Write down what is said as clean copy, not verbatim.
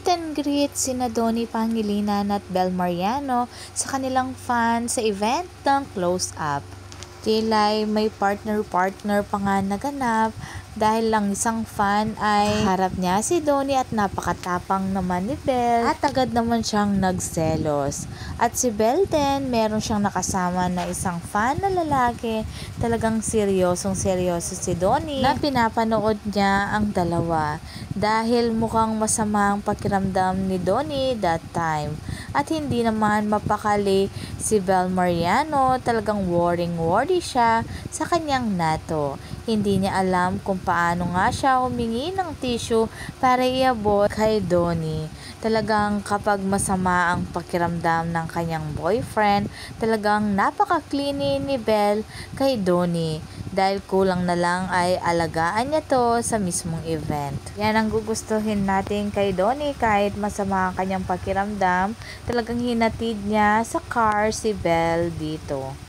Meet and greet sina Donnie Pangilinan at Bel Mariano sa kanilang fan sa event ng Close Up. Tila'y may partner-partner pa nga naganap dahil lang isang fan ay harap niya si Donnie at napakatapang naman ni Bel at agad naman siyang nagselos. At si Bel din, meron siyang nakasama na isang fan na lalaki, talagang seryosong seryoso si Donnie na pinapanood niya ang dalawa dahil mukhang masama ang pakiramdam ni Donnie that time. At hindi naman mapakali si Bel Mariano, talagang worry siya sa kanyang nato. Hindi niya alam kung paano nga siya humingi ng tissue para iabot kay Donnie. Talagang kapag masama ang pakiramdam ng kanyang boyfriend, talagang napaka-clingy ni Bel kay Donnie. Dahil kulang na lang ay alagaan niya to sa mismong event. Yan ang gugustuhin natin kay Donnie kahit masama ang kanyang pakiramdam, talagang hinatid niya sa car si Bel dito.